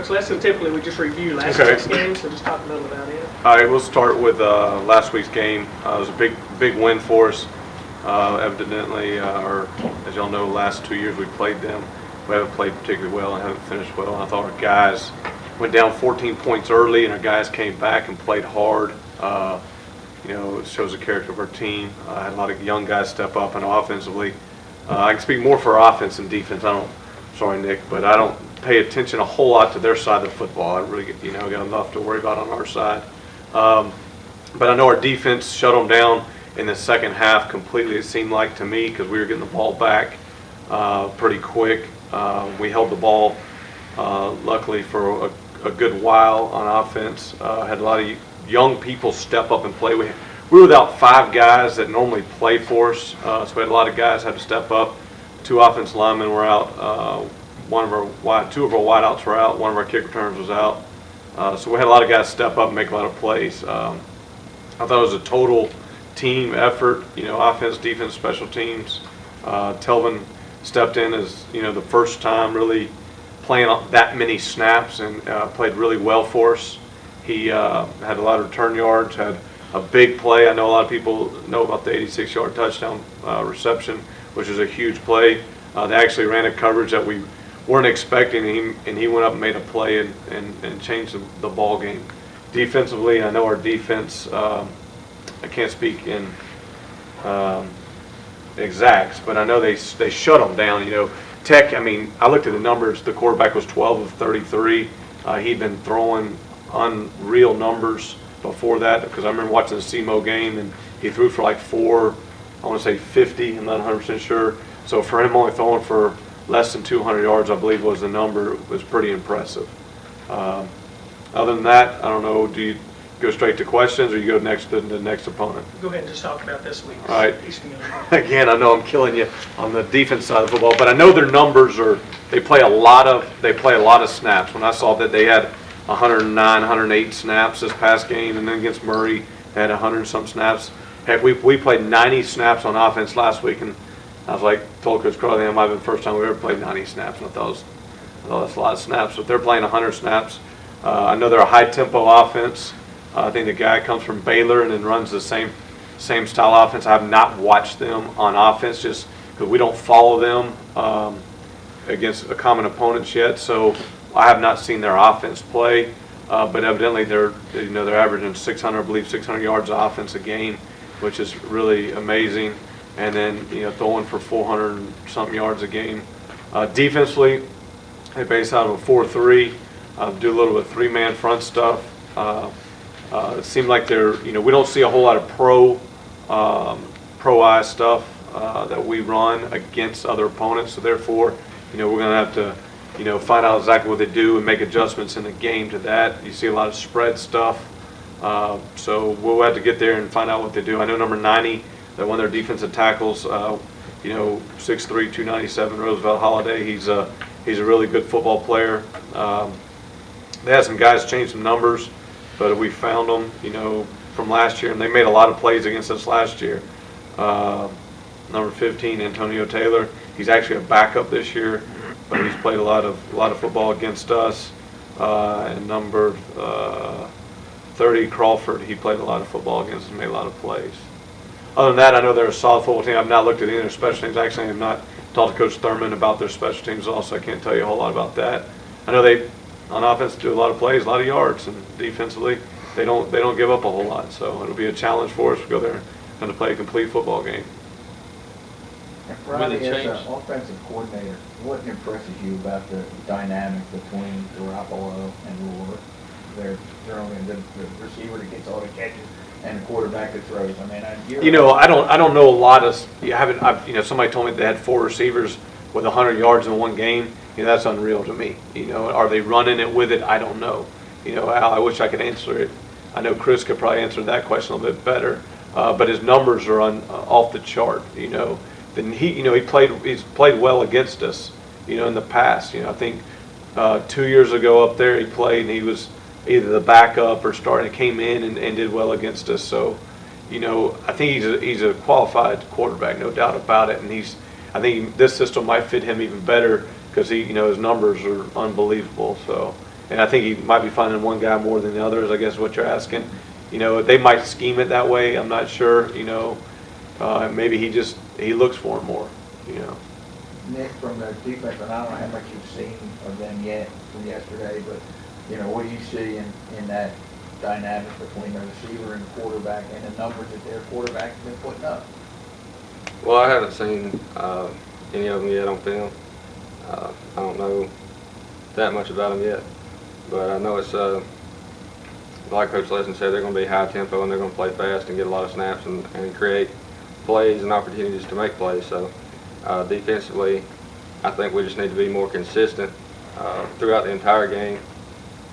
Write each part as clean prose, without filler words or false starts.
Coach Letson, typically we just review last week's game, so just talk a little about it. All right, we'll start with last week's game. It was a big win for us. Evidently, or as y'all know, the last 2 years we played them. We haven't played particularly well and haven't finished well. And I thought our guys went down 14 points early, and our guys came back and played hard. It shows the character of our team. I had a lot of young guys step up, and offensively, I can speak more for our offense and defense. Sorry, Nick, but I don't pay attention a whole lot to their side of the football. I really, got enough to worry about on our side. But I know our defense shut them down in the second half completely, it seemed like to me, because we were getting the ball back pretty quick. We held the ball, luckily, for a good while on offense. Had a lot of young people step up and play. We were without 5 guys that normally play for us, so we had a lot of guys had to step up. 2 offensive linemen were out. 2 of our wideouts were out. 1 of our kick returners was out. So we had a lot of guys step up and make a lot of plays. I thought it was a total team effort, offense, defense, special teams. Telvin stepped in as, the first time really playing that many snaps and played really well for us. He had a lot of return yards, had a big play. I know a lot of people know about the 86-yard touchdown reception, which is a huge play. They actually ran a coverage that we weren't expecting, and he went up and made a play and changed the ball game. Defensively, I know our defense, I can't speak in exacts, but I know they shut them down. Tech, I looked at the numbers. The quarterback was 12 of 33. He'd been throwing unreal numbers before that, because I remember watching the SEMO game, and he threw for like 50, I'm not 100% sure. So for him only throwing for less than 200 yards, I believe was the number, was pretty impressive. Other than that, I don't know, do you go straight to questions or you go next to the next opponent? Go ahead and just talk about this week's. All right. Again, I know I'm killing you on the defense side of the football, but I know their numbers they play a lot of snaps. When I saw that they had 109, 108 snaps this past game, and then against Murray they had 100-some snaps. Heck, we played 90 snaps on offense last week, and I was like, told Coach Crowley, that might have been the first time we ever played 90 snaps, and I thought that's a lot of snaps. But they're playing 100 snaps. I know they're a high-tempo offense. I think the guy comes from Baylor and then runs the same style offense. I have not watched them on offense just because we don't follow them against a common opponents yet. So I have not seen their offense play. But evidently they're averaging 600 yards of offense a game, which is really amazing. And then throwing for 400 and something yards a game. Defensively, they base out of a 4-3. Do a little bit of 3-man front stuff. It seemed like we don't see a whole lot of pro eye stuff that we run against other opponents. So therefore, we're going to have to, find out exactly what they do and make adjustments in the game to that. You see a lot of spread stuff. So we'll have to get there and find out what they do. I know number 90, that one of their defensive tackles, 6'3", 297, Roosevelt Holiday. He's a really good football player. They had some guys change some numbers, but we found them, from last year, and they made a lot of plays against us last year. Number 15, Antonio Taylor. He's actually a backup this year, but he's played a lot of football against us. And number 30, Crawford. He played a lot of football against us and made a lot of plays. Other than that, I know they're a solid football team. I've not looked at any of their special teams. Actually, I have not talked to Coach Thurman about their special teams also. I can't tell you a whole lot about that. I know they, on offense, do a lot of plays, a lot of yards, and defensively, they don't give up a whole lot. So it'll be a challenge for us to go there and to play a complete football game. Ronnie, as an offensive coordinator, what impresses you about the dynamic between Garoppolo and Lure? They're only the receiver that gets all the catches and the quarterback that throws. I don't know a lot of. Somebody told me they had 4 receivers with 100 yards in one game. That's unreal to me. Are they running it with it? I don't know. Al, I wish I could answer it. I know Chris could probably answer that question a little bit better. But his numbers are off the chart. Then he's played well against us. In the past. I think 2 years ago up there he played and he was either the backup or starting. Came in and did well against us. So, I think he's a qualified quarterback, no doubt about it. And I think this system might fit him even better because his numbers are unbelievable. So, and I think he might be finding one guy more than the others, I guess is what you're asking. You know, they might scheme it that way, I'm not sure, you know. Maybe he looks for him more, you know. Nick, from the defense, and I don't know how much you've seen of them yet from yesterday, but, you know, what do you see in that dynamic between the receiver and the quarterback and the numbers that their quarterback has been putting up? Well, I haven't seen any of them yet on film. I don't know that much about them yet, but I know it's like Coach Letson said, they're going to be high tempo and they're going to play fast and get a lot of snaps and create plays and opportunities to make plays. So defensively, I think we just need to be more consistent throughout the entire game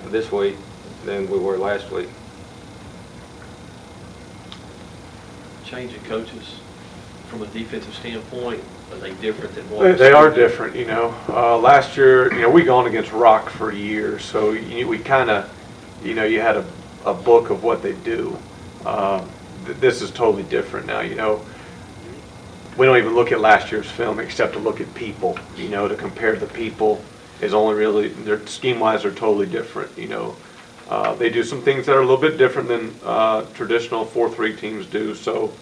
this week than we were last week. Changing coaches from a defensive standpoint, are they different than what? They are different, you know. Last year, you know, we gone against rock for years, so we kind of, you know, you had a book of what they do. This is totally different now, you know. We don't even look at last year's film except to look at people, you know, to compare the people is only really, their scheme-wise are totally different, you know. They do some things that are a little bit different than traditional 4-3 teams do, so,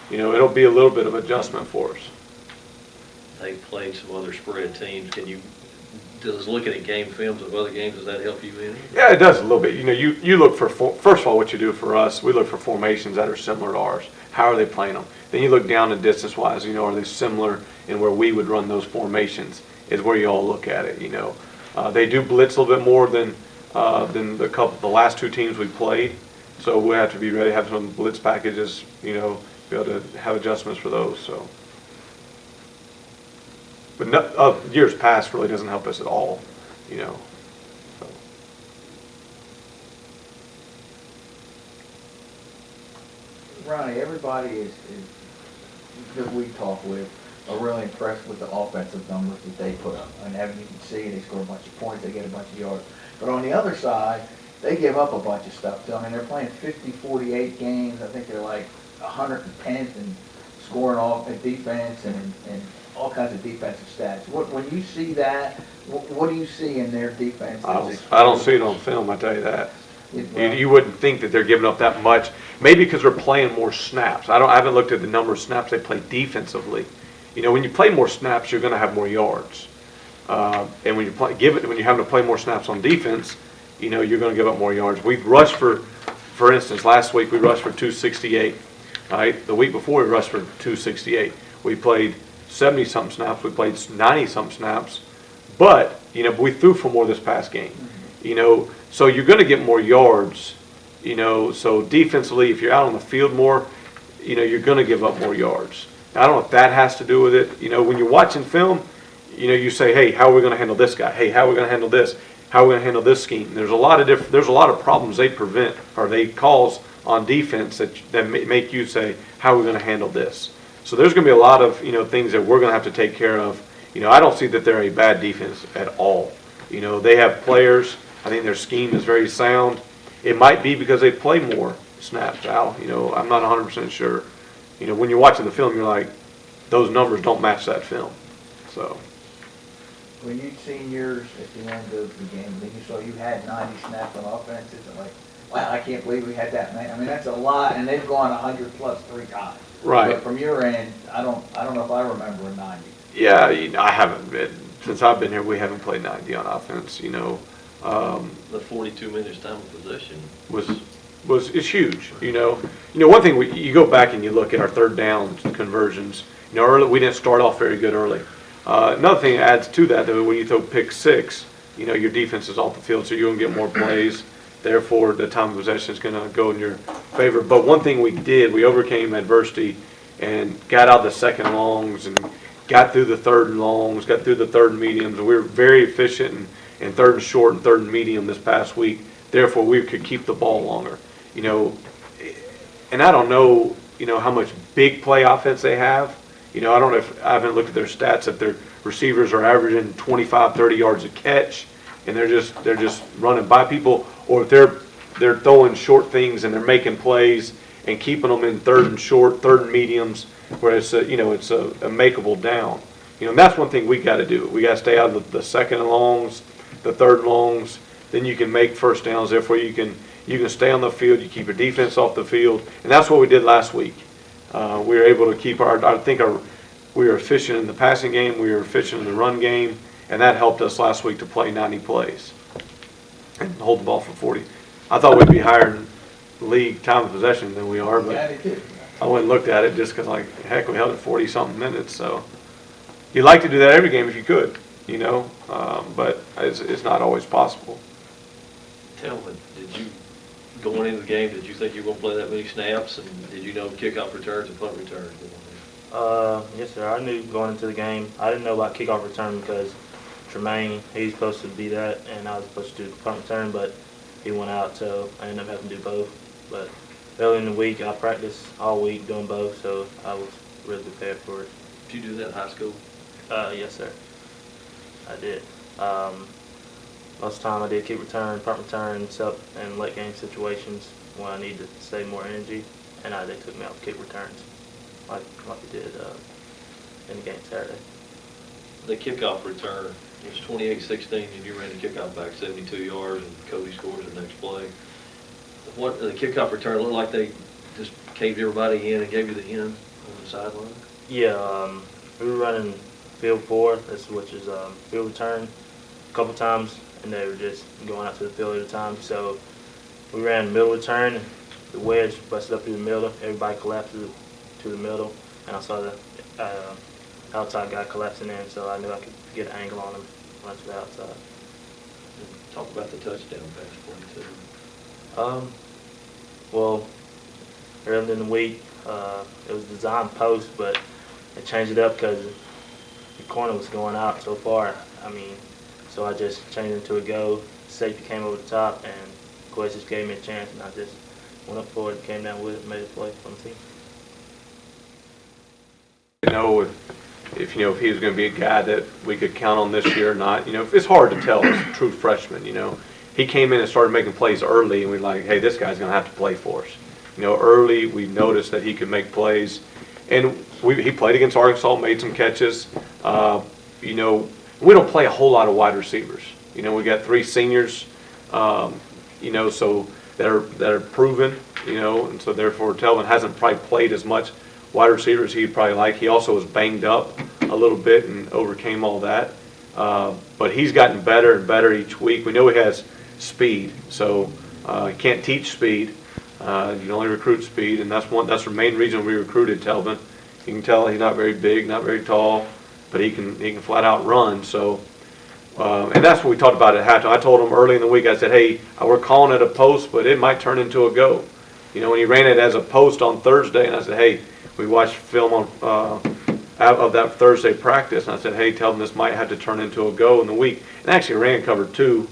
you know, it'll be a little bit of adjustment for us. They've played some other spread teams. Does looking at game films of other games, does that help you any? Yeah, it does a little bit. You know, you look for, first of all, what you do for us, we look for formations that are similar to ours. How are they playing them? Then you look down and distance-wise, you know, are they similar in where we would run those formations is where you all look at it, you know. They do blitz a little bit more than the last two teams we played, so we have to be ready to have some blitz packages, you know, be able to have adjustments for those. So, but years past really doesn't help us at all, you know. So. Ronnie, everybody that we talk with are really impressed with the offensive numbers that they put up. And you can see they score a bunch of points, they get a bunch of yards. But on the other side, they give up a bunch of stuff too. I mean, they're playing 50, 48 games. I think they're like 110th and scoring off at defense and all kinds of defensive stats. When you see that, what do you see in their defense? I don't see it on film, I tell you that. You wouldn't think that they're giving up that much. Maybe because they're playing more snaps. I haven't looked at the number of snaps they play defensively. You know, when you play more snaps, you're going to have more yards. And when when you're having to play more snaps on defense, you know, you're going to give up more yards. We've rushed for instance, last week we rushed for 268. All right, the week before we rushed for 268. We played 70-something snaps. We played 90-something snaps. But, you know, we threw for more this past game. You know, so you're going to get more yards. You know, so defensively, if you're out on the field more, you know, you're going to give up more yards. Now, I don't know if that has to do with it. You know, when you're watching film, you know, you say, hey, how are we going to handle this guy? Hey, how are we going to handle this? How are we going to handle this scheme? There's a lot of problems they prevent or they cause on defense that make you say, how are we going to handle this? So there's going to be a lot of, you know, things that we're going to have to take care of. You know, I don't see that they're a bad defense at all. You know, they have players. I think their scheme is very sound. It might be because they play more snaps, Al. You know, I'm not 100% sure. You know, when you're watching the film, you're like, those numbers don't match that film. So. When you'd seen yours at the end of the game, then you saw you had 90 snaps on offense, it's like, wow, I can't believe we had that many. I mean, that's a lot, and they've gone 100 plus 3 times. Right. But from your end, I don't know if I remember a 90. Yeah, you know, I haven't been. Since I've been here, we haven't played 90 on offense, you know. The 42 minutes time of possession It's huge, you know. You know, one thing, you go back and you look at our third down conversions. You know, early we didn't start off very good early. Another thing that adds to that, though, when you throw pick 6, you know, your defense is off the field, so you're going to get more plays. Therefore, the time of possession is going to go in your favor. But one thing we did, we overcame adversity and got out the second longs and got through the third and longs, got through the third and mediums. And we were very efficient in third and short and third and medium this past week. Therefore, we could keep the ball longer. You know, and I don't know, you know, how much big play offense they have. You know, I don't know if I haven't looked at their stats, if their receivers are averaging 25, 30 yards a catch, and they're just running by people, or if they're throwing short things and they're making plays and keeping them in third and short, third and mediums, where it's a makeable down. You know, and that's one thing we got to do. We got to stay out of the second and longs, the third and longs, then you can make first downs. Therefore, you can stay on the field, you keep your defense off the field, and that's what we did last week. We were able to keep we were efficient in the passing game, we were efficient in the run game, and that helped us last week to play 90 plays and hold the ball for 40. I thought we'd be higher in league time of possession than we are, but I went and looked at it just because, like, heck, we held it 40-something minutes. So you'd like to do that every game if you could, you know, but it's not always possible. Telvin, going into the game, did you think you were going to play that many snaps, and did you know kickoff returns and punt returns? Yes, sir. I knew going into the game. I didn't know about kickoff return because Tremaine, he's supposed to be that, and I was supposed to do punt return, but he went out, so I ended up having to do both. But early in the week, I practiced all week doing both, so I was really prepared for it. Did you do that in high school? Yes, sir. I did. Most of the time I did kick return, punt return, and late game situations when I needed to save more energy, and they took me out to kick returns like we did in the game Saturday. The kickoff return, it was 28-16, and you ran the kickoff back 72 yards, and Cody scores the next play. What the kickoff return looked like? They just caved everybody in and gave you the end on the sideline? Yeah, we were running field 4, which is field return, a couple times, and they were just going out to the field at a time. So we ran middle return, and the wedge busted up through the middle. Everybody collapsed to the middle, and I saw the outside guy collapsing in, so I knew I could get an angle on him run to the outside. Talk about the touchdown pass for you, too. Well, early in the week, it was designed post, but they changed it up because the corner was going out so far. So I just changed it to a go. Safety came over the top, and of course just gave me a chance, and I just went up for it, came down with it, and made a play for the team. You know, if he was going to be a guy that we could count on this year or not, you know, it's hard to tell as a true freshman, you know. He came in and started making plays early, and we're like, hey, this guy's going to have to play for us. You know, early we noticed that he could make plays, and he played against Arkansas, made some catches. You know, we don't play a whole lot of wide receivers. You know, we got 3 seniors, you know, so that are proven, you know, and so therefore Telvin hasn't probably played as much wide receivers he'd probably like. He also was banged up a little bit and overcame all that. But he's gotten better and better each week. We know he has speed, so you can't teach speed. You can only recruit speed, and that's the main reason we recruited Telvin. You can tell he's not very big, not very tall, but he can flat out run. So, and that's what we talked about at halftime. I told him early in the week, I said, hey, we're calling it a post, but it might turn into a go. You know, when he ran it as a post on Thursday, and I said, hey, we watched film of that Thursday practice, and I said, hey, Telvin, this might have to turn into a go in the week. And actually ran cover 2,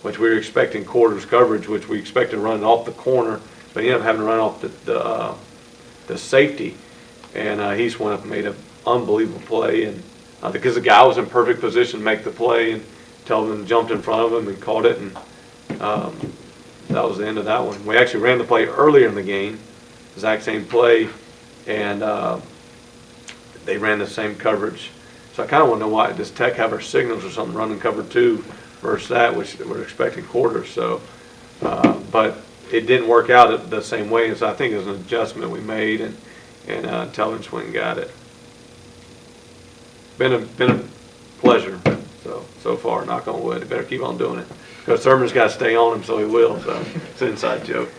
which we were expecting quarters coverage, which we expected running off the corner, but he ended up having to run off the safety. And he's went up and made an unbelievable play, and because the guy was in perfect position to make the play, and Telvin jumped in front of him and caught it, and that was the end of that one. We actually ran the play earlier in the game, exact same play, and they ran the same coverage. So I kind of want to know why does Tech have our signals or something running cover 2 versus that, which we're expecting quarters. So, but it didn't work out the same way. And so I think it was an adjustment we made, and Telvin just went and got it. Been a pleasure so far. Knock on wood. Better keep on doing it because Thurman's got to stay on him, so he will. So it's an inside joke.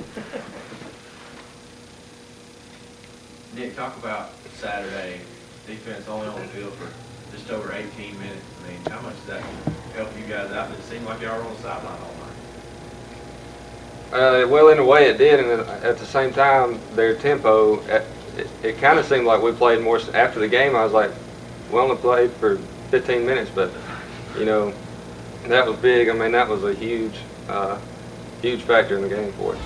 Nick, talk about Saturday. Defense only on the field for just over 18 minutes. I mean, how much does that help you guys out? It seemed like y'all were on the sideline all night. Well, in a way it did, and at the same time, their tempo, it kind of seemed like we played more. After the game, I was like, we only played for 15 minutes, but, you know, that was big. I mean, that was a huge factor in the game for us.